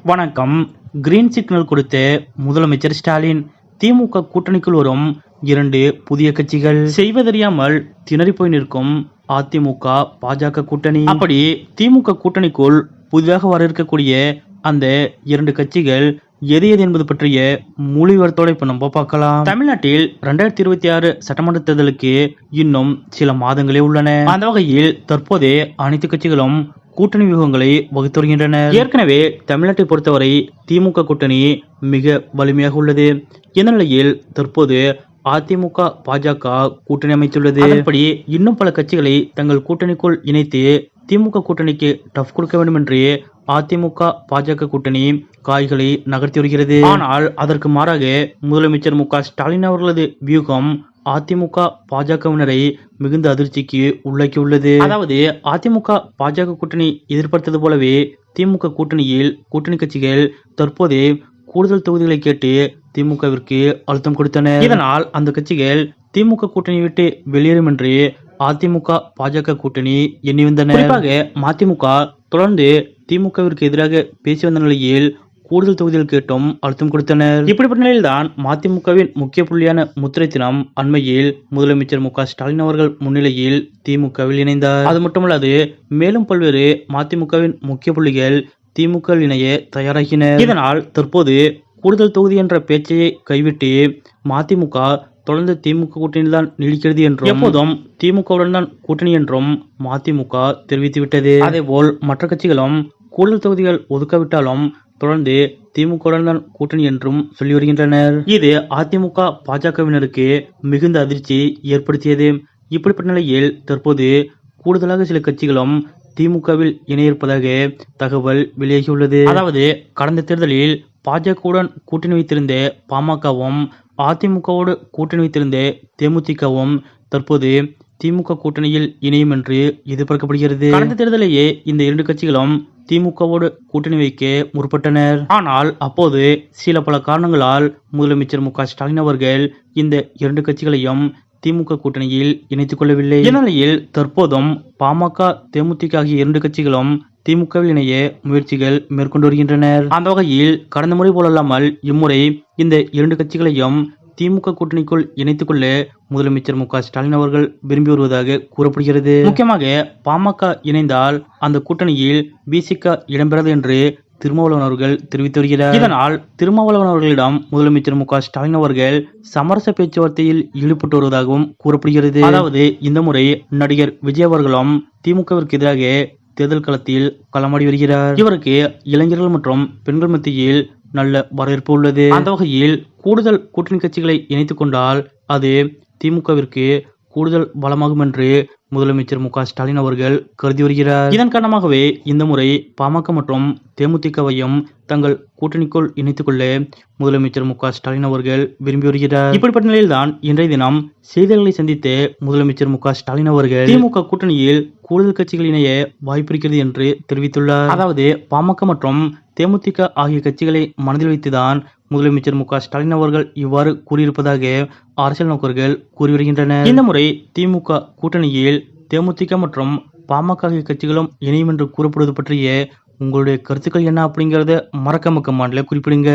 வணக்கம். Green signal கொடுத்த முதலமைச்சர் ஸ்டாலின். திமுக கூட்டணிக்குள் வரும் 2 புதிய கட்சிகள். செய்வதறியாமல் திணறி போய் நிற்கும் அதிமுக பாஜக கூட்டணி. அப்படி திமுக கூட்டணிக்குள் புதிதாக வர இருக்கக்கூடிய அந்த 2 கட்சிகள் எது என்பது பற்றிய முழு விவரத்தோட இப்ப நம்ம பார்க்கலாம். தமிழ்நாட்டில் 2026 சட்டமன்ற தேர்தலுக்கு இன்னும் சில மாதங்களே உள்ளன. அந்த வகையில் தற்போதே அனைத்து கட்சிகளும் கூட்டணி வியூகங்களை வகுத்து வருகின்றனர். ஏற்கனவே தமிழ்நாட்டை பொறுத்தவரை திமுக கூட்டணி மிக வலிமையாக உள்ளது. இந்த நிலையில் தற்போது அதிமுக பாஜக கூட்டணி அமைத்துள்ளது. அதன்படி இன்னும் பல கட்சிகளை தங்கள் கூட்டணிக்குள் இணைத்து திமுக கூட்டணிக்கு டஃப் கொடுக்க வேண்டும் என்று அதிமுக பாஜக கூட்டணி காய்களை நகர்த்தி வருகிறது. ஆனால் அதற்கு மாறாக முதலமைச்சர் மு.க. ஸ்டாலின் அவர்களது வியூகம் அதிமுக பாஜகவினரை மிகுந்த அதிர்ச்சிக்கு உள்ளாக்கியுள்ளது. அதாவது அதிமுக பாஜக கூட்டணி எதிர்பார்த்தது போலவே திமுக கூட்டணியில் கூட்டணி கட்சிகள் தற்போதே கூடுதல் தொகுதிகளை கேட்டு திமுகவிற்கு அழுத்தம் கொடுத்தனர். இதனால் அந்த கட்சிகள் திமுக கூட்டணி விட்டு வெளியேறும் என்று அதிமுக பாஜக கூட்டணி எண்ணி வந்தனர். குறிப்பாக மதிமுக தொடர்ந்து திமுகவிற்கு எதிராக பேசி வந்த நிலையில் கூடுதல் தொகுதிகள் கேட்டும் அழுத்தம் கொடுத்தனர். இப்படிப்பட்ட நிலையில்தான் மதிமுகவின் முக்கிய புள்ளியான முத்திரை தினம் அண்மையில் முதலமைச்சர் மு.க. ஸ்டாலின் அவர்கள் முன்னிலையில் திமுகவில் இணைந்தார். அது மட்டுமல்லாது மேலும் பல்வேறு மதிமுகவின் முக்கிய புள்ளிகள் திமுக இணைய தயாராகினர். இதனால் தற்போது கூடுதல் தொகுதி என்ற பேச்சையை கைவிட்டு மதிமுக தொடர்ந்து திமுக கூட்டணியில் தான் நீடிக்கிறது என்றும் எப்போதும் திமுகவுடன் தான் கூட்டணி என்றும் மதிமுக தெரிவித்துவிட்டது. அதேபோல் மற்ற கட்சிகளும் கூடுதல் தொகுதிகள் ஒதுக்காவிட்டாலும் தொடர்ந்து திமுகவுடன் தான் கூட்டணி என்றும் சொல்லி வருகின்றனர். இது அதிமுக பாஜகவினருக்கு மிகுந்த அதிர்ச்சி ஏற்படுத்தியது. இப்படிப்பட்ட நிலையில் தற்போது கூடுதலாக சில கட்சிகளும் திமுகவில் இணைய இருப்பதாக தகவல் வெளியாகியுள்ளது. அதாவது கடந்த தேர்தலில் பாஜகவுடன் கூட்டணி வைத்திருந்த பாமகவும் அதிமுகவோடு கூட்டணி வைத்திருந்த தேமுதிகவும் தற்போது திமுக கூட்டணியில் இணையும் என்று எதிர்பார்க்கப்படுகிறது. கடந்த தேர்தலையே இந்த 2 கட்சிகளும் திமுகவோடு கூட்டணி வைக்க முற்பட்டனர். ஆனால் அப்போது சில பல காரணங்களால் முதலமைச்சர் மு.க. ஸ்டாலின் அவர்கள் இந்த 2 கட்சிகளையும் திமுக கூட்டணியில் இணைத்துக் கொள்ளவில்லை. இந்நிலையில் தற்போதும் பாமக தேமுதிக ஆகிய 2 கட்சிகளும் திமுகவில் இணைய முயற்சிகள் மேற்கொண்டு வருகின்றனர். அந்த வகையில் கடந்த முறை போலல்லாமல் இம்முறை இந்த 2 கட்சிகளையும் திமுக கூட்டணிக்குள் இணைத்துக் கொள்ள முதலமைச்சர் மு.க. ஸ்டாலின் அவர்கள் விரும்பி வருவதாக கூறப்படுகிறது. முக்கியமாக பாமக இணைந்தால் அந்த கூட்டணியில் விசிக இடம்பெறாது என்று திருமாவளவன் அவர்கள் தெரிவித்து வருகிறார். இதனால் திருமாவளவன் அவர்களிடம் முதலமைச்சர் மு.க. ஸ்டாலின் அவர்கள் சமரச பேச்சுவார்த்தையில் ஈடுபட்டு வருவதாகவும் கூறப்படுகிறது. அதாவது இந்த முறை நடிகர் விஜய் அவர்களும் திமுகவிற்கு எதிராக தேர்தல் களத்தில் களமாடி வருகிறார். இவருக்கு இளைஞர்கள் மற்றும் பெண்கள் மத்தியில் நல்ல வரவேற்பு உள்ளது. அந்த வகையில் கூடுதல் கூட்டணி கட்சிகளை இணைத்துக் கொண்டால் அது திமுகவிற்கு கூடுதல் பலமாகும் என்று முதலமைச்சர் மு.க. ஸ்டாலின் அவர்கள் கருதி வருகிறார். இதன் காரணமாகவே இந்த முறை பாமக மற்றும் தேமுதிகவையும் தங்கள் கூட்டணிக்குள் இணைத்துக் கொள்ள முதலமைச்சர் மு.க. ஸ்டாலின் அவர்கள் விரும்பி வருகிறார். இப்படிப்பட்ட நிலையில்தான் இன்றைய தினம் செய்தியாளர்களை சந்தித்த முதலமைச்சர் மு.க. ஸ்டாலின் அவர்கள் திமுக கூட்டணியில் கூடுதல் கட்சிகள் இணைய வாய்ப்பிருக்கிறது என்று தெரிவித்துள்ளார். அதாவது பாமக மற்றும் தேமுதிக ஆகிய கட்சிகளை மனதில் வைத்துதான் முதலமைச்சர் மு.க. ஸ்டாலின் அவர்கள் இவ்வாறு கூறியிருப்பதாக அரசியல் நோக்கர்கள் கூறி வருகின்றனர். இந்த முறை திமுக கூட்டணியில் தேமுதிக மற்றும் பாமக ஆகிய கட்சிகளும் இணையும் என்று கூறப்படுவது பற்றிய உங்களுடைய கருத்துக்கள் என்ன அப்படிங்கறத மறக்காம கமெண்ட்ல குறிப்பிடுங்க.